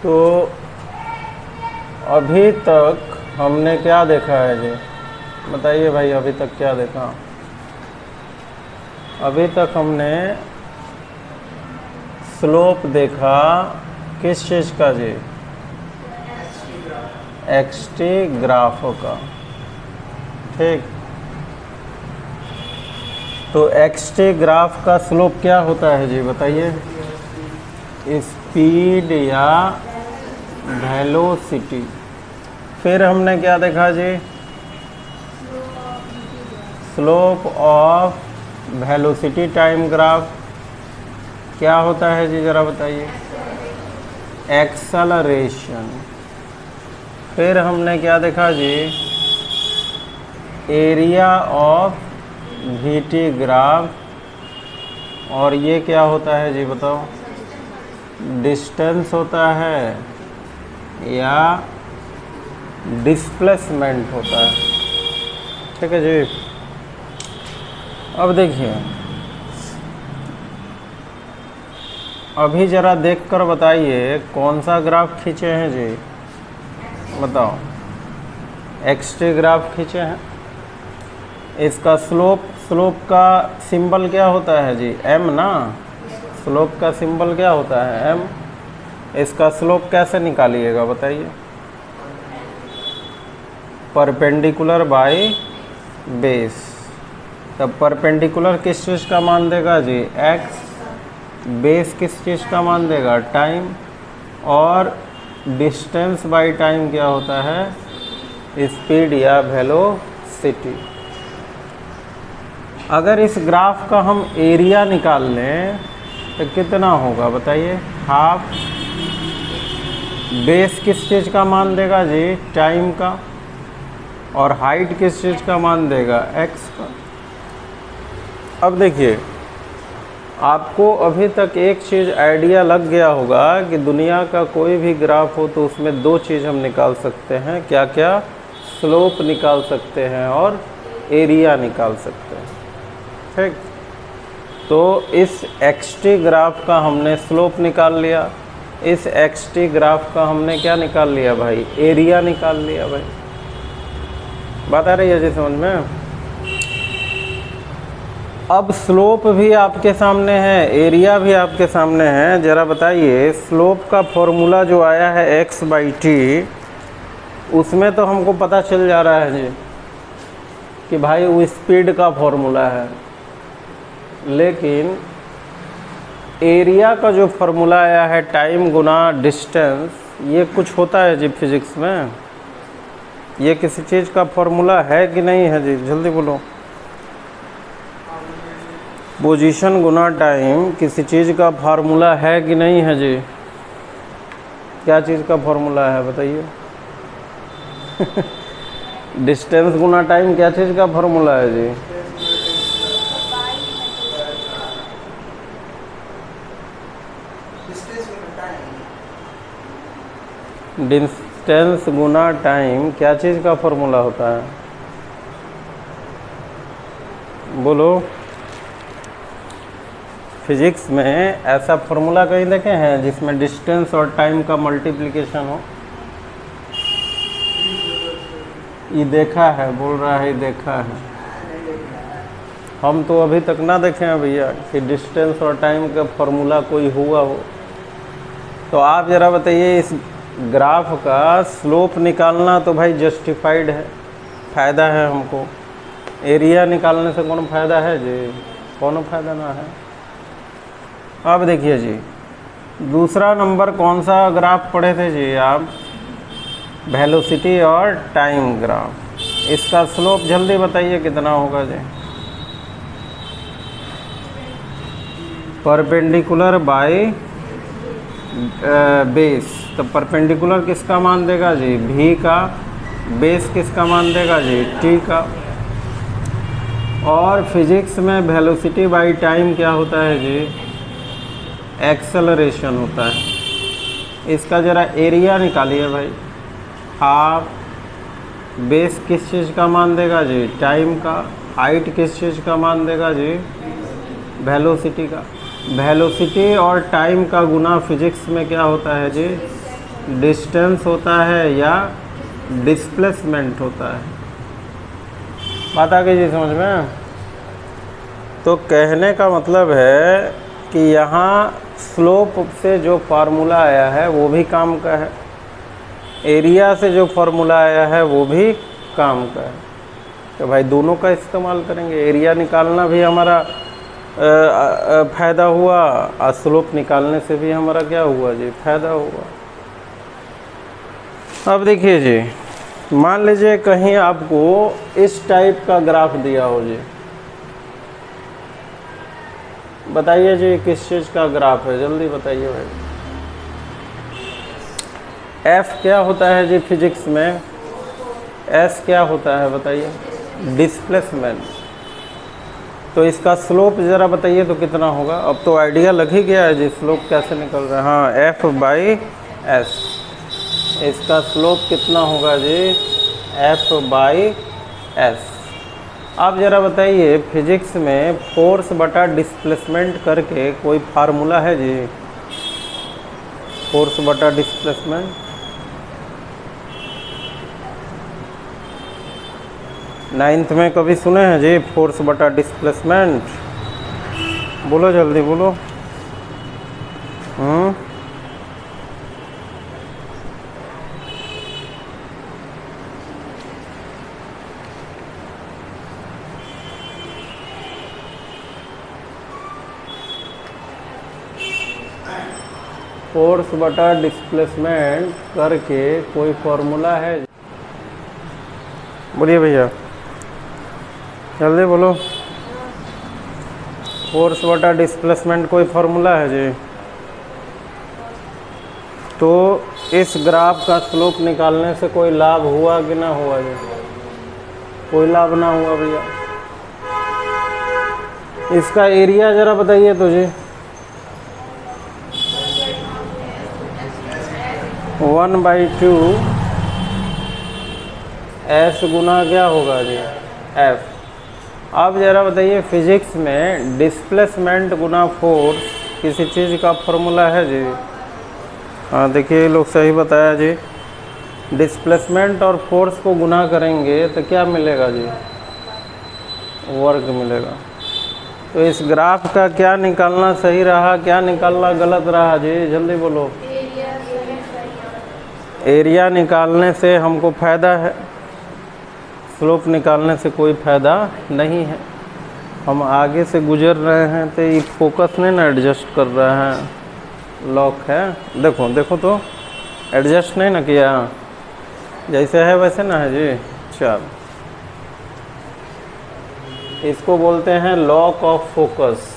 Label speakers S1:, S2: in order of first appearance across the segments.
S1: तो अभी तक हमने क्या देखा है जी? बताइए भाई, अभी तक क्या देखा? अभी तक हमने स्लोप देखा किस चीज़ का जी? एक्सटी ग्राफ का। ठीक, तो एक्सटी ग्राफ का स्लोप क्या होता है जी? बताइए। स्पीड या वेलोसिटी। फिर हमने क्या देखा जी? Slope of velocity time graph क्या होता है जी? ज़रा बताइए। एक्सेलरेशन। फिर हमने क्या देखा जी? Area of vt graph. और ये क्या होता है जी? बताओ। डिस्टेंस होता है या डिस्प्लेसमेंट होता है? ठीक है जी। अब देखिए, अभी ज़रा देखकर बताइए कौन सा ग्राफ खींचे हैं जी? बताओ। एक्सटी ग्राफ खींचे हैं। इसका स्लोप का सिंबल क्या होता है जी? एम ना। स्लोप का सिंबल क्या होता है? एम। इसका स्लोप कैसे निकालिएगा बताइए? Perpendicular by base. तब परपेंडिकुलर किस चीज़ का मान देगा जी? एक्स। बेस किस चीज़ का मान देगा? टाइम। और डिस्टेंस बाय टाइम क्या होता है? स्पीड या वेलोसिटी। अगर इस ग्राफ का हम एरिया निकाल लें तो कितना होगा बताइए? हाफ। बेस किस चीज़ का मान देगा जी? टाइम का। और हाइट किस चीज़ का मान देगा? एक्स का। अब देखिए, आपको अभी तक एक चीज़ आइडिया लग गया होगा कि दुनिया का कोई भी ग्राफ हो तो उसमें दो चीज़ हम निकाल सकते हैं। क्या क्या? स्लोप निकाल सकते हैं और एरिया निकाल सकते हैं। ठीक, तो इस एक्सटी ग्राफ का हमने स्लोप निकाल लिया। इस एक्सटी ग्राफ का हमने क्या निकाल लिया भाई? एरिया निकाल लिया भाई। बात आ रही है जी समझ में? अब स्लोप भी आपके सामने है, एरिया भी आपके सामने है। ज़रा बताइए, स्लोप का फॉर्मूला जो आया है एक्स बाई टी, उसमें तो हमको पता चल जा रहा है जी कि भाई वो स्पीड का फॉर्मूला है। लेकिन एरिया का जो फॉर्मूला आया है टाइम गुना डिस्टेंस, ये कुछ होता है जी फिजिक्स में? ये किसी चीज़ का फॉर्मूला है कि नहीं है जी? जल्दी बोलो। पोजीशन गुना टाइम किसी चीज़ का फार्मूला है कि नहीं है जी? क्या चीज़ का फॉर्मूला है बताइए? डिस्टेंस गुना टाइम क्या चीज़ का फॉर्मूला है जी? डिस्टेंस गुना टाइम क्या चीज़ का फॉर्मूला होता है? बोलो। फिजिक्स में ऐसा फॉर्मूला कहीं देखे हैं जिसमें डिस्टेंस और टाइम का मल्टीप्लिकेशन हो? ये देखा है, बोल रहा है देखा है। हम तो अभी तक ना देखे हैं भैया कि डिस्टेंस और टाइम का फॉर्मूला कोई हुआ हो। तो आप ज़रा बताइए, इस ग्राफ का स्लोप निकालना तो भाई जस्टिफाइड है, फ़ायदा है हमको। एरिया निकालने से कौन फ़ायदा है जी? कौन फ़ायदा ना है। अब देखिए जी, दूसरा नंबर कौन सा ग्राफ पढ़े थे जी आप? वेलोसिटी और टाइम ग्राफ। इसका स्लोप जल्दी बताइए कितना होगा जी? Perpendicular by base. तो परपेंडिकुलर किसका मान देगा जी? भी का। बेस किसका मान देगा जी? टी का। और फिजिक्स में वेलोसिटी बाय टाइम क्या होता है जी? एक्सेलरेशन होता है। इसका ज़रा एरिया निकालिए भाई। हाफ। बेस किस चीज़ का मान देगा जी? टाइम का। हाइट किस चीज़ का मान देगा जी? वेलोसिटी का। वेलोसिटी और टाइम का गुना फिजिक्स में क्या होता है जी? डिस्टेंस होता है या डिस्प्लेसमेंट होता है। बात आ गई जी समझ में? तो कहने का मतलब है कि यहाँ स्लोप से जो फार्मूला आया है वो भी काम का है, एरिया से जो फार्मूला आया है वो भी काम का है। तो भाई दोनों का इस्तेमाल करेंगे। एरिया निकालना भी हमारा फ़ायदा हुआ और स्लोप निकालने से भी हमारा क्या हुआ जी? फ़ायदा हुआ। अब देखिए जी, मान लीजिए कहीं आपको इस टाइप का ग्राफ दिया हो जी, बताइए जी किस चीज़ का ग्राफ है, जल्दी बताइए भाई। एफ क्या होता है जी फिजिक्स में? एस क्या होता है बताइए? डिस्प्लेसमेंट। तो इसका स्लोप ज़रा बताइए तो कितना होगा? अब तो आइडिया लग ही गया है जी स्लोप कैसे निकल रहा है। हाँ, एफ बाई एस, इसका स्लोप कितना होगा जी? F by S. आप ज़रा बताइए फिजिक्स में फोर्स बटा डिस्प्लेसमेंट करके कोई फार्मूला है जी? फोर्स बटा डिस्प्लेसमेंट नाइन्थ में कभी सुने हैं जी? फोर्स बटा डिस्प्लेसमेंट, बोलो जल्दी बोलो। फोर्स बटा डिस्प्लेसमेंट करके कोई फॉर्मूला है? बोलिए भैया जल्दी बोलो। फोर्स बटा डिस्प्लेसमेंट कोई फार्मूला है जी? तो इस ग्राफ का स्लोप निकालने से कोई लाभ हुआ कि ना हुआ जी? कोई लाभ ना हुआ भैया। इसका एरिया ज़रा बताइए तो जी। 1/2 एस गुना क्या होगा जी? एफ। आप ज़रा बताइए फिजिक्स में डिस्प्लेसमेंट गुना फोर्स किसी चीज़ का फॉर्मूला है जी? हाँ देखिए लोग सही बताया जी। डिस्प्लेसमेंट और फोर्स को गुना करेंगे तो क्या मिलेगा जी? वर्क मिलेगा। तो इस ग्राफ का क्या निकालना सही रहा, क्या निकालना गलत रहा जी? जल्दी बोलो। एरिया निकालने से हमको फ़ायदा है, स्लोप निकालने से कोई फ़ायदा नहीं है। हम आगे से गुजर रहे हैं तो ये फोकस नहीं ना एडजस्ट कर रहा है, लॉक है। देखो देखो तो एडजस्ट नहीं ना किया, जैसे है वैसे ना है जी। चल इसको बोलते हैं लॉक ऑफ फोकस।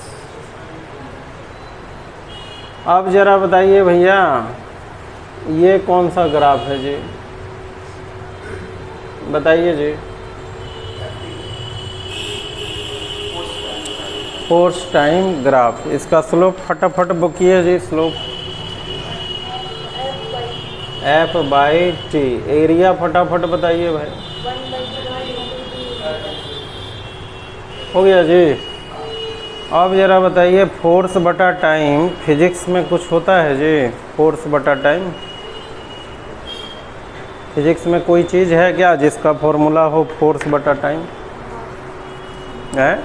S1: अब ज़रा बताइए भैया ये कौन सा ग्राफ है जी? बताइए जी। फोर्स टाइम ग्राफ, इसका स्लोप फटाफट बकिए जी। Slope f by t. Area फटाफट बताइए भाई। हो गया जी। अब ज़रा बताइए फोर्स बटा टाइम फिजिक्स में कुछ होता है जी? फोर्स बटा टाइम फिजिक्स में कोई चीज़ है क्या जिसका फॉर्मूला हो फोर्स बटा टाइम? है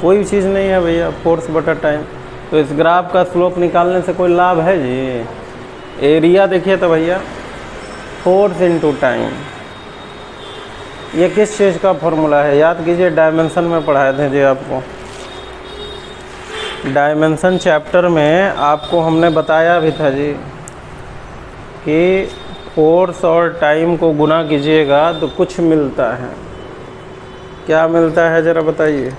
S1: कोई चीज़ नहीं है भैया फोर्स बटा टाइम। तो इस ग्राफ का स्लोप निकालने से कोई लाभ है जी? एरिया देखिए तो भैया फोर्स इनटू टाइम, ये किस चीज़ का फॉर्मूला है? याद कीजिए डायमेंशन में पढ़ाए थे जी आपको। डायमेंशन चैप्टर में आपको हमने बताया भी था जी कि फोर्स और टाइम को गुना कीजिएगा तो कुछ मिलता है। क्या मिलता है ज़रा बताइए।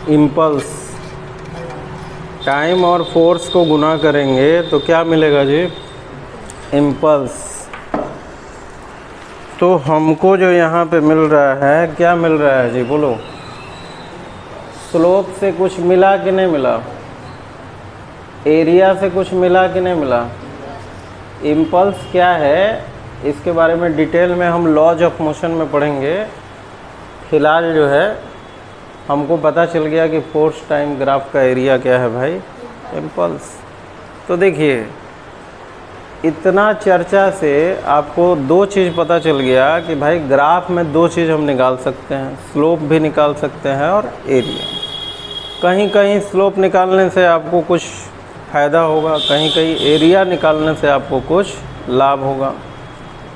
S1: इम्पल्स। टाइम और फोर्स को गुना करेंगे तो क्या मिलेगा जी? इम्पल्स। तो हमको जो यहाँ पे मिल रहा है, क्या मिल रहा है जी, बोलो। स्लोप से कुछ मिला कि नहीं मिला? एरिया से कुछ मिला कि नहीं मिला? इम्पल्स क्या है इसके बारे में डिटेल में हम लॉज ऑफ मोशन में पढ़ेंगे। फिलहाल जो है हमको पता चल गया कि फोर्स टाइम ग्राफ का एरिया क्या है भाई, इम्पल्स। तो देखिए इतना चर्चा से आपको दो चीज़ पता चल गया कि भाई ग्राफ में दो चीज़ हम निकाल सकते हैं, स्लोप भी निकाल सकते हैं और एरिया। कहीं कहीं स्लोप निकालने से आपको कुछ फ़ायदा होगा, कहीं कहीं एरिया निकालने से आपको कुछ लाभ होगा,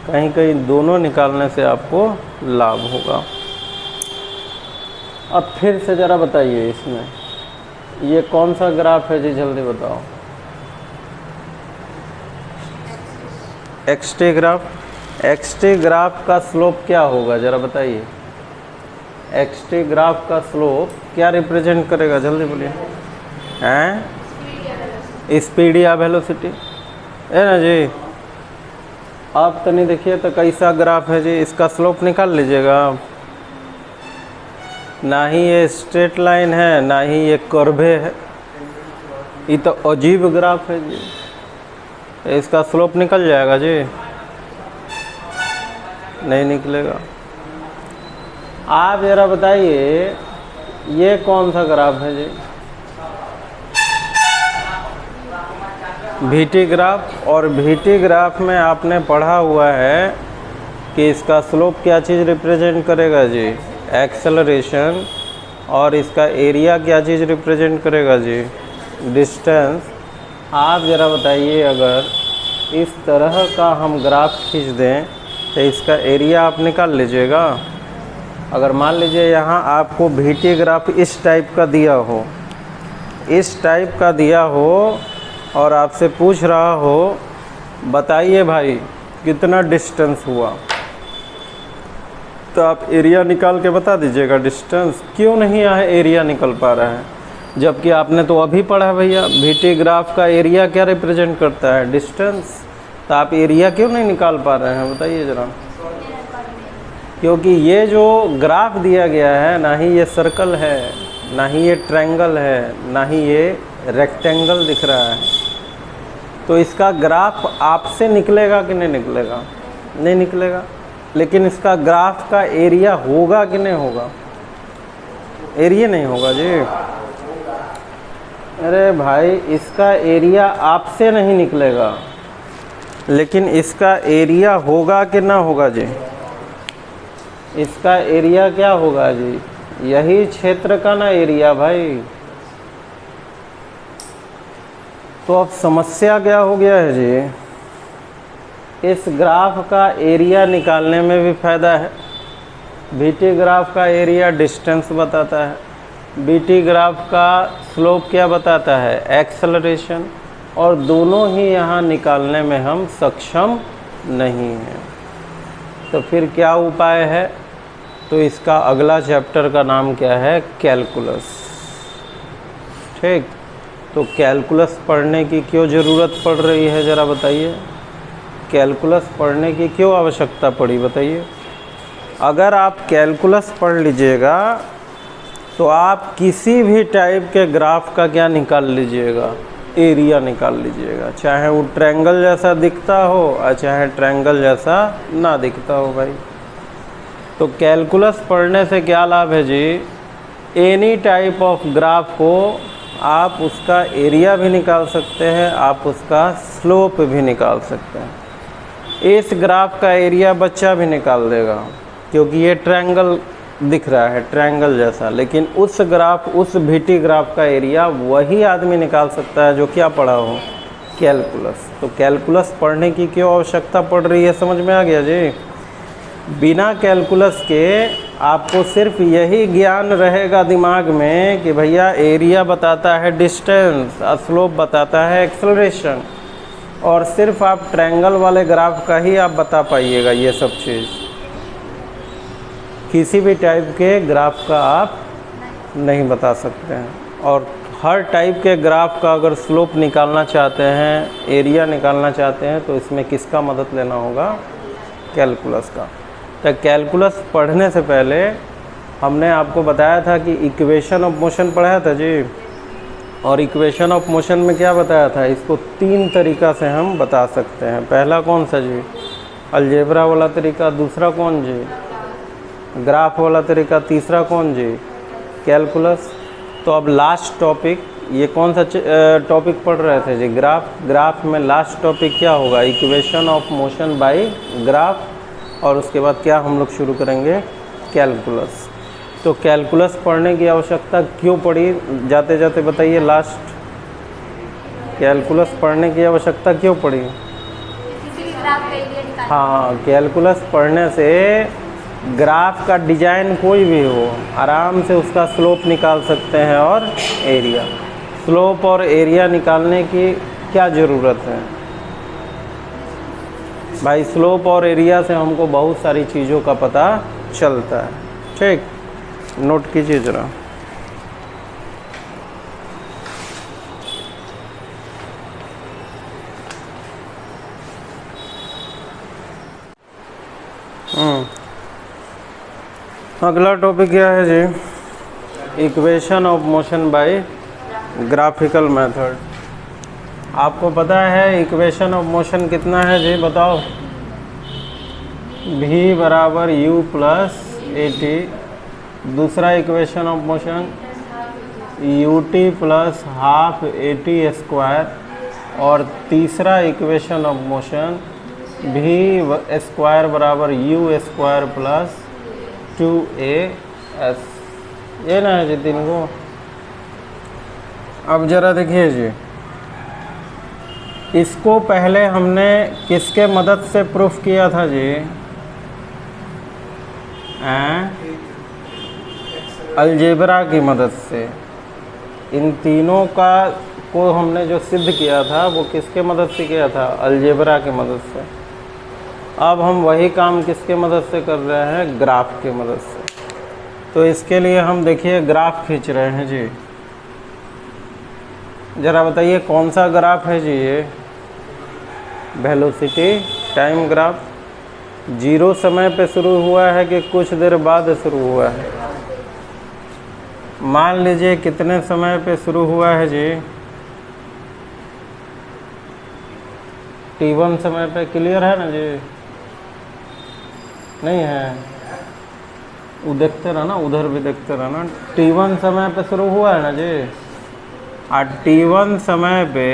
S1: कहीं कहीं दोनों निकालने से आपको लाभ होगा। अब फिर से ज़रा बताइए इसमें ये कौन सा ग्राफ है जी, जल्दी बताओ। X t graph. एक्सटी ग्राफ का स्लोप क्या होगा ज़रा बताइए। एक्सटी ग्राफ का स्लोप क्या रिप्रेजेंट करेगा, जल्दी बोलिए। हैं? स्पीड या वेलोसिटी है ना जी। आप तो नहीं देखिए तो कैसा ग्राफ है जी, इसका स्लोप निकाल लीजिएगा। ना ही ये स्ट्रेट लाइन है ना ही ये कर्वे है, ये तो अजीब ग्राफ है जी। इसका स्लोप निकल जाएगा जी? नहीं निकलेगा। आप ज़रा बताइए ये कौन सा ग्राफ है जी? VT graph. और VT ग्राफ में आपने पढ़ा हुआ है कि इसका स्लोप क्या चीज़ रिप्रेजेंट करेगा जी, एक्सेलरेशन। और इसका एरिया क्या चीज़ रिप्रेजेंट करेगा जी, डिस्टेंस। आप ज़रा बताइए अगर इस तरह का हम ग्राफ खींच दें तो इसका एरिया आप निकाल लीजिएगा। अगर मान लीजिए यहाँ आपको VT ग्राफ इस टाइप का दिया हो, इस टाइप का दिया हो और आपसे पूछ रहा हो बताइए भाई कितना डिस्टेंस हुआ, तो आप एरिया निकाल के बता दीजिएगा डिस्टेंस। क्यों नहीं यहाँ एरिया निकल पा रहा है, जबकि आपने तो अभी पढ़ा भैया VT ग्राफ का एरिया क्या रिप्रेजेंट करता है, डिस्टेंस। तो आप एरिया क्यों नहीं निकाल पा रहे हैं बताइए ज़रा। क्योंकि ये जो ग्राफ दिया गया है ना ही ये सर्कल है, ना ही ये ट्रायंगल है, ना ही ये रेक्टेंगल दिख रहा है। तो इसका ग्राफ आपसे निकलेगा कि नहीं निकलेगा? नहीं निकलेगा। लेकिन इसका ग्राफ का एरिया होगा कि नहीं होगा? एरिया नहीं होगा जी। अरे भाई इसका एरिया आपसे नहीं निकलेगा, लेकिन इसका एरिया होगा कि ना होगा जी? इसका एरिया क्या होगा जी? यही क्षेत्र का ना एरिया भाई। तो अब समस्या क्या हो गया है जी, इस ग्राफ का एरिया निकालने में भी फ़ायदा है। VT ग्राफ का एरिया डिस्टेंस बताता है, VT ग्राफ का स्लोप क्या बताता है, एक्सेलरेशन। और दोनों ही यहाँ निकालने में हम सक्षम नहीं हैं। तो फिर क्या उपाय है? तो इसका अगला चैप्टर का नाम क्या है, कैलकुलस। ठीक, तो कैलकुलस पढ़ने की क्यों ज़रूरत पड़ रही है ज़रा बताइए। कैलकुलस पढ़ने की क्यों आवश्यकता पड़ी बताइए। अगर आप कैलकुलस पढ़ लीजिएगा तो आप किसी भी टाइप के ग्राफ का क्या निकाल लीजिएगा, एरिया निकाल लीजिएगा, चाहे वो ट्रायंगल जैसा दिखता हो और चाहे ट्रायंगल जैसा ना दिखता हो भाई। तो कैलकुलस पढ़ने से क्या लाभ है जी, एनी टाइप ऑफ ग्राफ को आप उसका एरिया भी निकाल सकते हैं, आप उसका स्लोप भी निकाल सकते हैं। इस ग्राफ का एरिया बच्चा भी निकाल देगा क्योंकि ये ट्रायंगल दिख रहा है, ट्रायंगल जैसा। लेकिन उस ग्राफ, उस VT ग्राफ का एरिया वही आदमी निकाल सकता है जो क्या पढ़ा हो, कैलकुलस। तो कैलकुलस पढ़ने की क्यों आवश्यकता पड़ रही है, समझ में आ गया जी। बिना कैलकुलस के आपको सिर्फ यही ज्ञान रहेगा दिमाग में कि भैया एरिया बताता है डिस्टेंस, स्लोप बताता है एक्सेलरेशन, और सिर्फ आप ट्रायंगल वाले ग्राफ का ही आप बता पाइएगा ये सब चीज़। किसी भी टाइप के ग्राफ का आप नहीं बता सकते हैं। और हर टाइप के ग्राफ का अगर स्लोप निकालना चाहते हैं, एरिया निकालना चाहते हैं, तो इसमें किसका मदद लेना होगा, कैलकुलस का। तो कैलकुलस पढ़ने से पहले हमने आपको बताया था कि इक्वेशन ऑफ मोशन पढ़ाया था जी। और इक्वेशन ऑफ मोशन में क्या बताया था, इसको 3 तरीक़ा से हम बता सकते हैं। पहला कौन सा जी, अलजेब्रा वाला तरीका। दूसरा कौन जी, ग्राफ वाला तरीका। तीसरा कौन जी, कैलकुलस। तो अब लास्ट टॉपिक, ये कौन सा टॉपिक पढ़ रहे थे जी, ग्राफ। ग्राफ में लास्ट टॉपिक क्या होगा, equation of motion by graph. और उसके बाद क्या हम लोग शुरू करेंगे, कैलकुलस। तो कैलकुलस पढ़ने की आवश्यकता क्यों पड़ी, जाते जाते बताइए लास्ट। कैलकुलस पढ़ने की आवश्यकता क्यों पड़ी? हाँ, कैलकुलस पढ़ने से ग्राफ का डिजाइन कोई भी हो, आराम से उसका स्लोप निकाल सकते हैं और एरिया। स्लोप और एरिया निकालने की क्या ज़रूरत है भाई, स्लोप और एरिया से हमको बहुत सारी चीज़ों का पता चलता है। ठीक, नोट कीजिए ज़रा। अगला टॉपिक क्या है जी, equation of motion by graphical method. आपको पता है इक्वेशन ऑफ मोशन कितना है जी, बताओ। v बराबर u प्लस at। दूसरा equation of motion ut plus half at square. और तीसरा equation of motion v square बराबर u स्क्वायर प्लस 2as। ये ना है जी 3 को। अब ज़रा देखिए जी, इसको पहले हमने किसके मदद से प्रूफ किया था जी, अलजेब्रा की मदद से। इन तीनों का को हमने जो सिद्ध किया था वो किसके मदद से किया था, अलजेब्रा की मदद से। अब हम वही काम किसके मदद से कर रहे हैं, ग्राफ की मदद से। तो इसके लिए हम देखिए ग्राफ खींच रहे हैं जी। ज़रा बताइए कौन सा ग्राफ है जी, ये वेलोसिटी टाइम ग्राफ। 0 समय पे शुरू हुआ है कि कुछ देर बाद शुरू हुआ है? मान लीजिए कितने समय पे शुरू हुआ है जी, t1 समय पे। क्लियर है ना जी, नहीं है? वो देखते रहना, उधर भी देखते रहना। t1 समय पे शुरू हुआ है ना जी। और t1 समय पे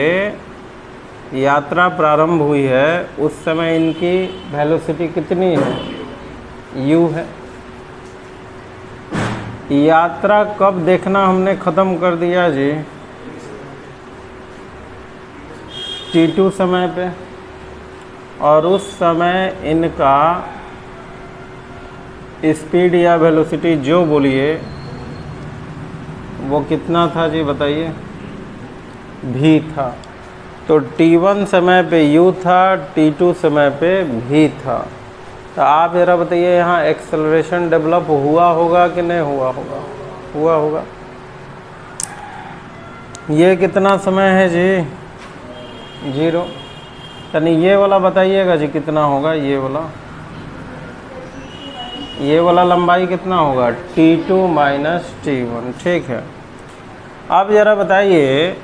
S1: यात्रा प्रारंभ हुई है, उस समय इनकी वेलोसिटी कितनी है, u है। यात्रा कब देखना हमने ख़त्म कर दिया जी, t2 समय पे। और उस समय इनका स्पीड या वेलोसिटी जो बोलिए वो कितना था जी, बताइए। v था। तो t1 समय पे u था, t2 समय पे v था। तो आप ज़रा बताइए यहाँ एक्सेलरेशन डेवलप हुआ होगा कि नहीं हुआ होगा, हुआ होगा। ये कितना समय है जी, 0। यानी ये वाला बताइएगा जी कितना होगा, ये वाला लंबाई कितना होगा, t2 माइनस t1। ठीक है। अब ज़रा बताइए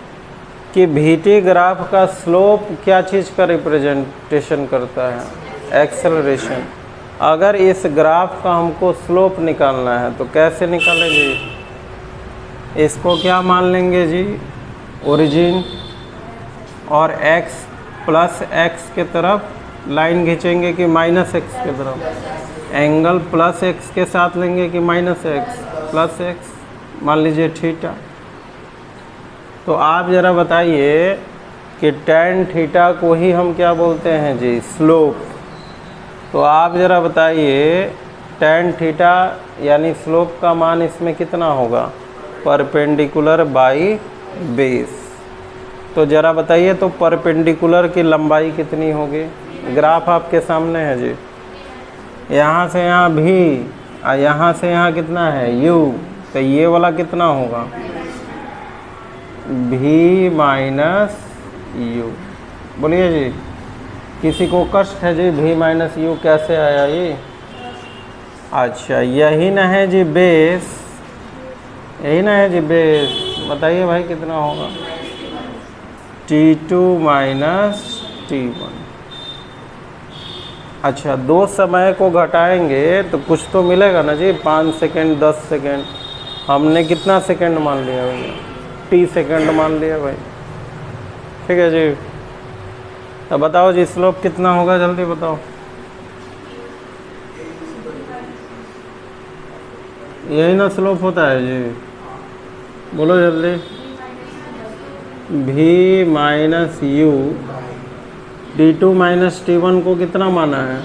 S1: कि vt ग्राफ का स्लोप क्या चीज़ का रिप्रेजेंटेशन करता है, एक्सेलरेशन। अगर इस ग्राफ का हमको स्लोप निकालना है तो कैसे निकालें जी, इसको क्या मान लेंगे जी, ओरिजिन। और x प्लस x के तरफ लाइन खींचेंगे कि माइनस x के तरफ, एंगल प्लस x के साथ लेंगे कि माइनस x प्लस x, मान लीजिए थीटा। तो आप ज़रा बताइए कि tan थीटा को ही हम क्या बोलते हैं जी, स्लोप। तो आप ज़रा बताइए tan थीटा यानी स्लोप का मान इसमें कितना होगा, परपेंडिकुलर बाई बेस। तो ज़रा बताइए तो परपेंडिकुलर की लंबाई कितनी होगी, ग्राफ आपके सामने है जी। यहाँ से यहाँ भी और यहाँ से यहाँ कितना है, u। तो ये वाला कितना होगा, v माइनस u। बोलिए जी, किसी को कष्ट है जी v माइनस u कैसे आया ये, अच्छा यही ना है जी बेस, यही ना है जी बेस। बताइए भाई कितना होगा, T2 माइनस T1। अच्छा 2 समय को घटाएंगे तो कुछ तो मिलेगा ना जी, 5 सेकेंड 10 सेकेंड। हमने कितना सेकेंड मान लिया भैया, T सेकेंड मान लिया भाई। ठीक है जी, तो बताओ जी स्लोप कितना होगा, जल्दी बताओ। यही ना स्लोप होता है जी, बोलो जल्दी। V minus you, T2 minus T1 को कितना माना है,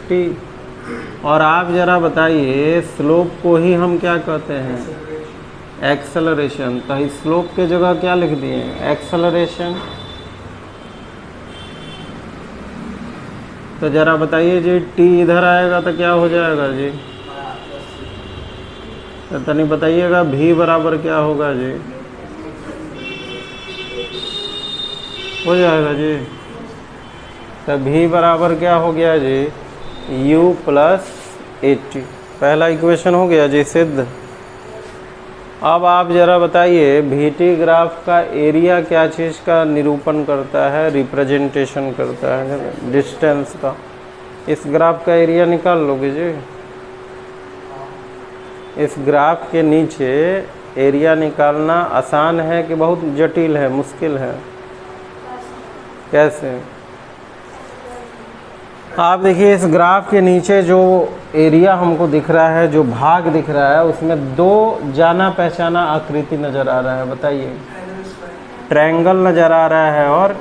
S1: T। और आप ज़रा बताइए स्लोप को ही हम क्या कहते हैं, एक्सेलरेशन। तो इस स्लोप के जगह क्या लिख दिए, एक्सेलरेशन। तो ज़रा बताइए जी T इधर आएगा तो क्या हो जाएगा जी, तो तनी बताइएगा V बराबर क्या होगा जी, हो जाएगा जी। तो V बराबर क्या हो गया जी, U प्लस 80। पहला इक्वेशन हो गया जी सिद्ध। अब आप ज़रा बताइए VT ग्राफ का एरिया क्या चीज़ का निरूपण करता है, रिप्रेजेंटेशन करता है, डिस्टेंस का। इस ग्राफ का एरिया निकाल लोगे जी। इस ग्राफ के नीचे एरिया निकालना आसान है कि बहुत जटिल है, मुश्किल है, कैसे। आप देखिए इस ग्राफ के नीचे जो एरिया हमको दिख रहा है, जो भाग दिख रहा है, उसमें 2 जाना पहचाना आकृति नज़र आ रहा है। बताइए, ट्रायंगल नज़र आ रहा है और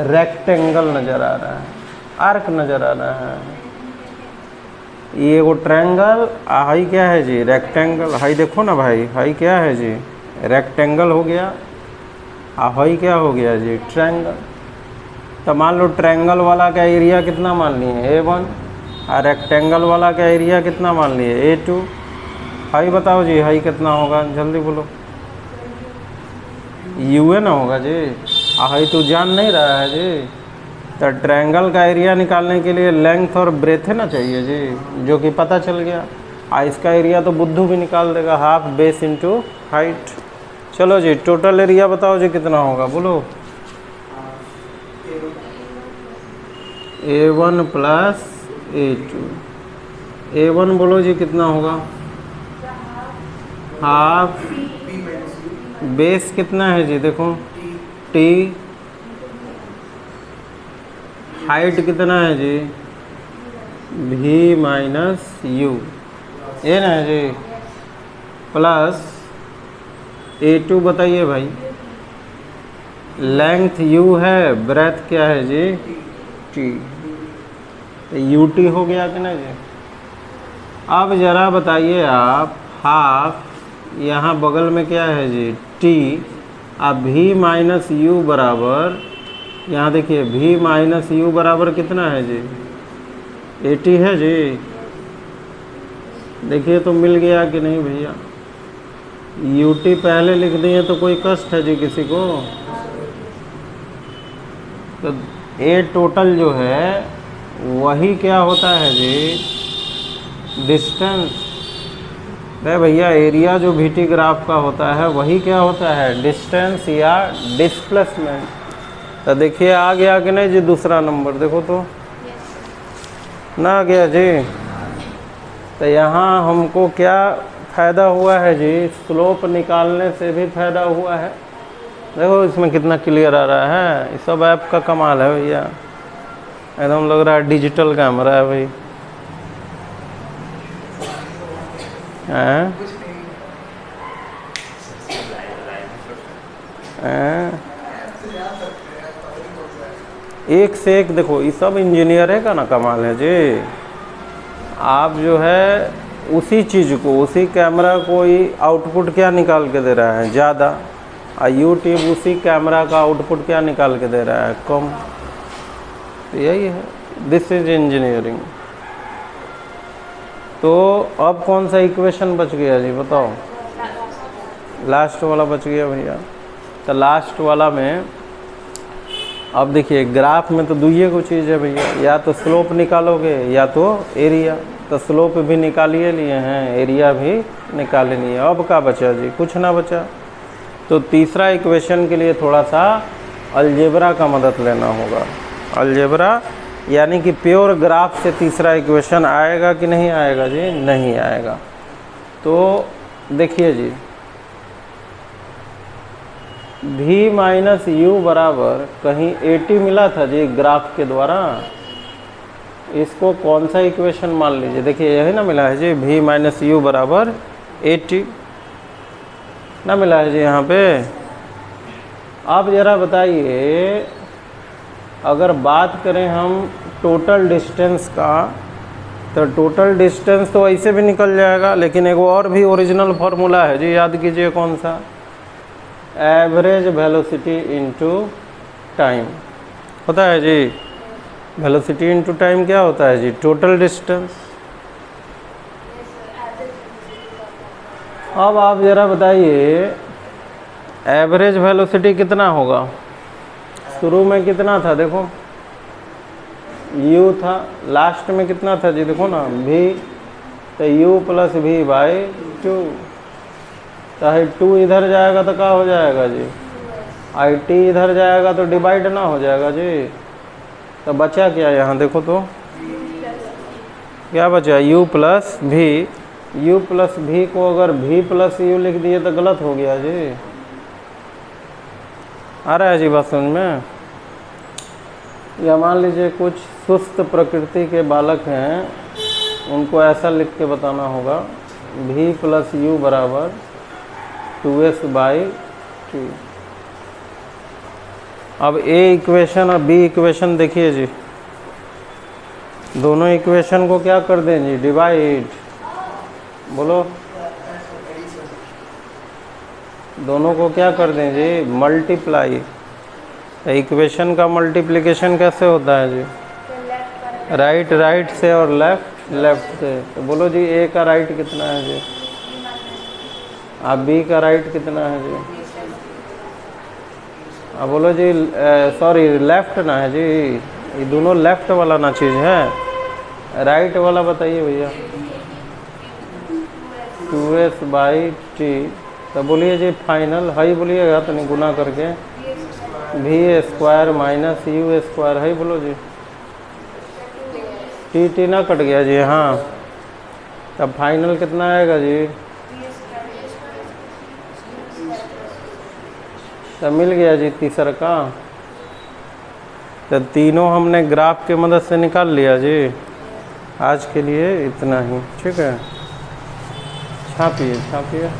S1: रेक्टेंगल नज़र आ रहा है, आर्क नज़र आ रहा है। ये वो ट्रायंगल, हाई क्या है जी, रेक्टेंगल। हाई देखो ना भाई, हाई क्या है जी, रेक्टेंगल हो गया, हाई क्या हो गया जी, ट्रायंगल। तो मान लो ट्रायंगल वाला का एरिया कितना मान लिए, A1, और रेक्टेंगल वाला का एरिया कितना मान लिए, A2। हाई बताओ जी, हाई कितना होगा, जल्दी बोलो। U ना होगा जी, हाई तो जान नहीं रहा है जी। तो ट्रायंगल का एरिया निकालने के लिए लेंथ और ब्रेथ है ना चाहिए जी, जो कि पता चल गया। इसका एरिया तो बुद्धू भी निकाल देगा, हाफ बेस इंटू हाइट। चलो जी टोटल एरिया बताओ जी कितना होगा, बोलो। A1 प्लस A2, A1 बोलो जी कितना होगा, हाफ बेस कितना है जी, देखो T, हाइट कितना है जी, V माइनस U, ये ना है जी, प्लस A2 बताइए भाई, लेंथ U है, ब्रेथ क्या है जी, T। UT हो गया कि नहीं जी। अब ज़रा बताइए आप, हाफ यहाँ बगल में क्या है जी, T। अब V माइनस U बराबर, यहाँ देखिए V माइनस U बराबर कितना है जी, 80 है जी। देखिए तो मिल गया कि नहीं भैया। UT पहले लिख दिए तो कोई कष्ट है जी किसी को। तो A टोटल जो है वही क्या होता है जी, डिस्टेंस। अरे भैया एरिया जो VT ग्राफ का होता है वही क्या होता है, डिस्टेंस या डिस्प्लेसमेंट। तो देखिए आ गया कि नहीं जी दूसरा नंबर, देखो तो ना आ गया जी। तो यहाँ हमको क्या फ़ायदा हुआ है जी, स्लोप निकालने से भी फ़ायदा हुआ है। देखो इसमें कितना क्लियर आ रहा है, ये सब ऐप का कमाल है भैया, एकदम लग रहा है डिजिटल कैमरा है भाई। एक से एक देखो, ये सब इंजीनियर का ना कमाल है जी। आप जो है उसी चीज़ को, उसी कैमरा को ही आउटपुट क्या निकाल के दे रहा है, ज़्यादा, और यूट्यूब उसी कैमरा का आउटपुट क्या निकाल के दे रहा है, कम। तो यही है, दिस इज इंजीनियरिंग। तो अब कौन सा इक्वेशन बच गया जी, बताओ। लास्ट वाला बच गया भैया। तो लास्ट वाला में अब देखिए ग्राफ में तो दुइये को चीज़ है भैया, या तो स्लोप निकालोगे या तो एरिया। तो स्लोप भी निकालिए लिए हैं, एरिया भी निकाले लिए। अब क्या बचा जी? कुछ ना बचा। तो तीसरा इक्वेशन के लिए थोड़ा सा अलजेब्रा का मदद लेना होगा। अलजेब्रा यानी कि प्योर ग्राफ से तीसरा इक्वेशन आएगा कि नहीं आएगा जी? नहीं आएगा। तो देखिए जी, v माइनस यू बराबर कहीं 80 मिला था जी ग्राफ के द्वारा। इसको कौन सा इक्वेशन मान लीजिए? देखिए यही ना मिला है जी, v माइनस यू बराबर 80 ना मिला है जी यहाँ पे। आप ज़रा बताइए, अगर बात करें हम टोटल डिस्टेंस का, तो टोटल डिस्टेंस तो ऐसे भी निकल जाएगा, लेकिन एक और भी ओरिजिनल फार्मूला है जी, याद कीजिए कौन सा? एवरेज वेलोसिटी इनटू टाइम होता है जी। वेलोसिटी इनटू टाइम क्या होता है जी? Total distance. अब आप ज़रा बताइए, एवरेज वेलोसिटी कितना होगा? शुरू में कितना था? देखो u था, लास्ट में कितना था जी? देखो ना v, तो u प्लस v बाई 2। चाहे 2 इधर जाएगा तो क्या हो जाएगा जी? IT इधर जाएगा तो डिवाइड ना हो जाएगा जी। तो बचा क्या यहाँ? देखो तो क्या बचा? u plus v। u plus v को अगर v प्लस u लिख दिए तो गलत हो गया जी। आ रहा है जी बात समझ में? या मान लीजिए कुछ सुस्त प्रकृति के बालक हैं, उनको ऐसा लिख के बताना होगा v प्लस यू बराबर 2s बाई 2। अब a इक्वेशन और b इक्वेशन देखिए जी, दोनों इक्वेशन को क्या कर दें जी? डिवाइड। बोलो, दोनों को क्या कर दें जी? मल्टीप्लाई। इक्वेशन का मल्टीप्लिकेशन कैसे होता है जी? राइट राइट से और लेफ्ट लेफ्ट से। तो बोलो जी, a का राइट कितना है जी? अब b का राइट कितना है जी? अब बोलो जी, सॉरी लेफ्ट ना है जी, ये दोनों लेफ्ट वाला ना चीज़ है, राइट वाला बताइए भैया। 2s by T. तो बोलिए जी फाइनल है, बोलिएगा तो नहीं गुना करके, v square minus you square है, बोलो जी। टी ना कट गया जी? हाँ। तब फाइनल कितना आएगा जी? तो मिल गया जी तीसरा का। तो तीनों हमने ग्राफ के मदद से निकाल लिया जी। आज के लिए इतना ही, ठीक है। छापिए छापिए।